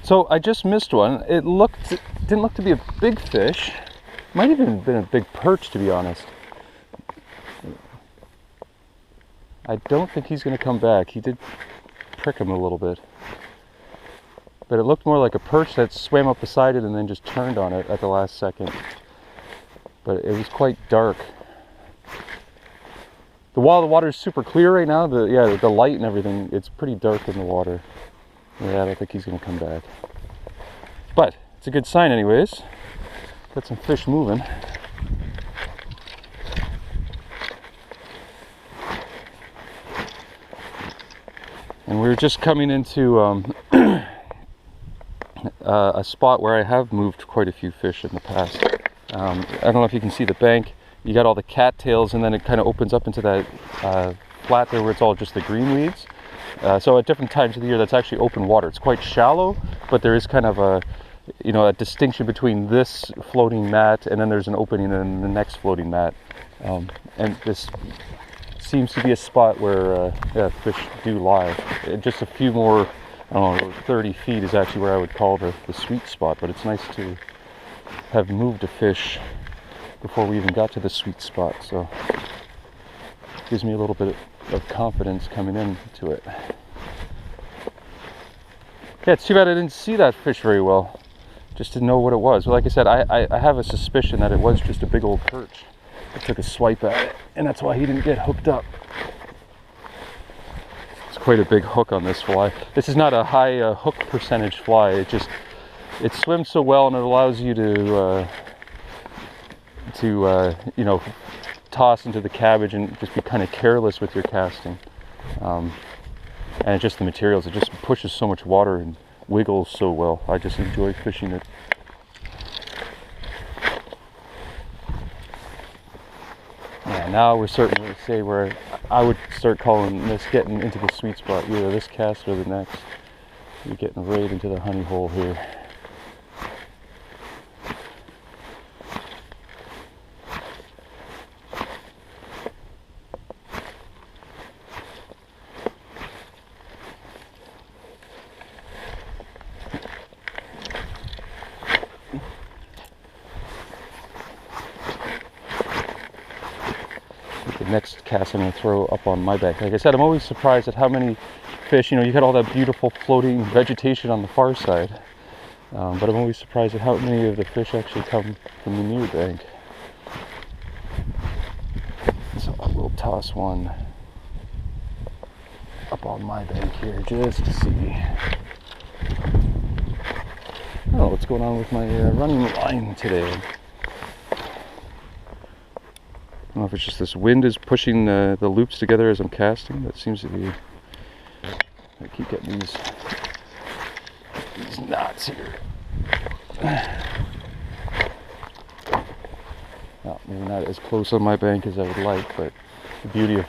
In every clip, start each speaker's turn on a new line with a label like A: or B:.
A: So I just missed one. Didn't look to be a big fish. Might have even been a big perch, to be honest. I don't think he's going to come back. He did prick him a little bit. But it looked more like a perch that swam up beside it and then just turned on it at the last second. But it was quite dark. While the water is super clear right now, the light and everything, it's pretty dark in the water. Yeah, I don't think he's going to come back. But it's a good sign anyways. Got some fish moving. And we were just coming into a spot where I have moved quite a few fish in the past. I don't know if you can see the bank. You got all the cattails, and then it kind of opens up into that flat there where it's all just the green weeds. So at different times of the year, that's actually open water. It's quite shallow, but there is kind of a distinction between this floating mat and then there's an opening in the next floating mat. And this seems to be a spot where fish do lie. Just a few more, I don't know, 30 feet is actually where I would call the sweet spot, but it's nice to have moved a fish before we even got to the sweet spot, so it gives me a little bit of confidence coming into it. Yeah, it's too bad I didn't see that fish very well, just to know what it was. But like I said, I have a suspicion that it was just a big old perch. I took a swipe at it, and that's why he didn't get hooked up. It's quite a big hook on this fly. This is not a high hook percentage fly. It swims so well, and it allows you to toss into the cabbage and just be kind of careless with your casting. And just the materials, it just pushes so much water and wiggles so well. I just enjoy fishing it. Yeah, now we're certainly say where I would start calling this getting into the sweet spot, either this cast or the next. You're getting right into the honey hole here. Next cast I'm going to throw up on my bank. Like I said, I'm always surprised at how many fish, you got all that beautiful floating vegetation on the far side, but I'm always surprised at how many of the fish actually come from the near bank. So I will toss one up on my bank here just to see. I don't know what's going on with my running line today. I don't know if it's just this wind is pushing the loops together as I'm casting. That seems to be. I keep getting these knots here. Well, maybe not as close on my bank as I would like, but the beauty of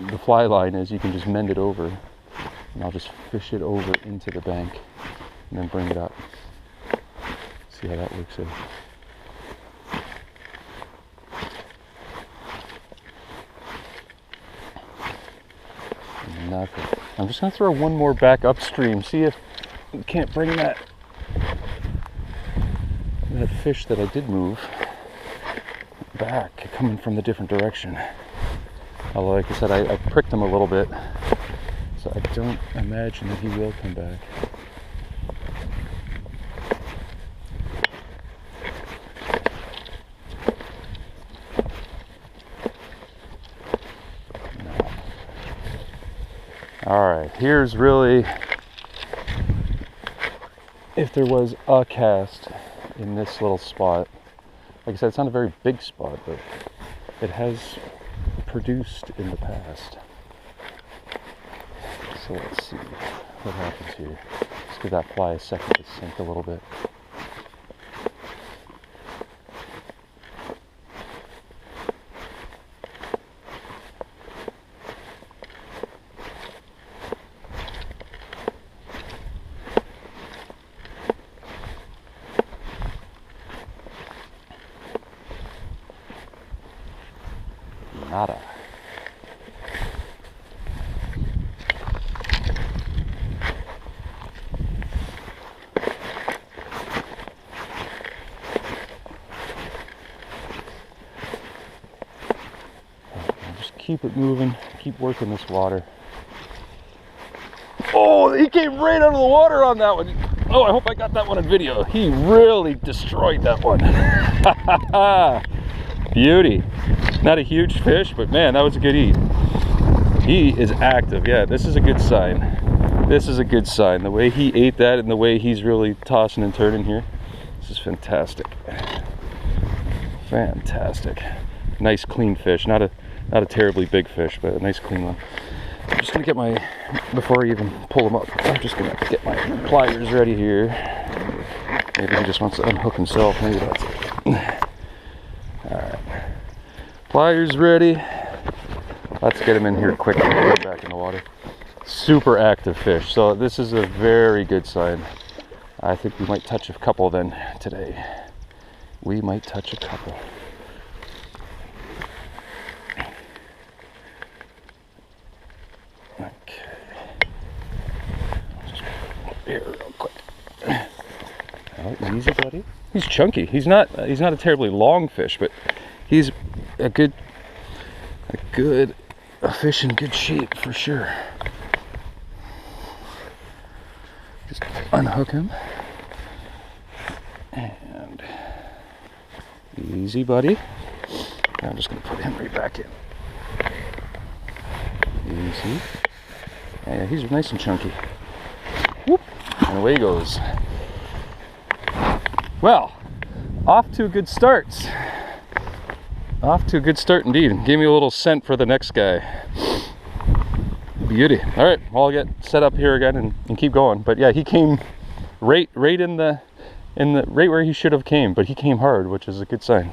A: the fly line is you can just mend it over, and I'll just fish it over into the bank and then bring it up. See how that works out. I'm just going to throw one more back upstream, see if we can't bring that fish that I did move back, coming from the different direction. Although, like I said, I pricked him a little bit, so I don't imagine that he will come back. Alright, here's really, if there was a cast in this little spot. Like I said, it's not a very big spot, but it has produced in the past. So let's see what happens here. Let's give that fly a second to sink a little bit. Nada. keep it moving, keep working this water. Oh, he came right out of the water on that one. Oh, I hope I got that one in video. He really destroyed that one. Beauty. Not a huge fish, but man, that was a good eat. He is active. Yeah, this is a good sign. This is a good sign. The way he ate that and the way he's really tossing and turning here. This is fantastic. Fantastic. Nice clean fish. Not a terribly big fish, but a nice clean one. I'm just gonna get my, before I even pull him up, I'm just gonna get my pliers ready here. Maybe he just wants to unhook himself. Maybe that's it. Alright. Pliers ready. Let's get him in here quick and put him back in the water. Super active fish. So this is a very good sign. I think we might touch a couple then today. We might touch a couple. Okay. Just here real quick. Oh, easy, buddy. He's chunky. He's not a terribly long fish, but he's a fish in good shape for sure. Just unhook him. And easy, buddy. Now I'm just gonna put him right back in. Easy. Yeah, he's nice and chunky. Whoop. And away he goes. Well, off to a good start. Off to a good start indeed. Gave me a little scent for the next guy. Beauty. All right, well, I'll get set up here again and keep going. But yeah, he came right in the right where he should have came, but he came hard, which is a good sign.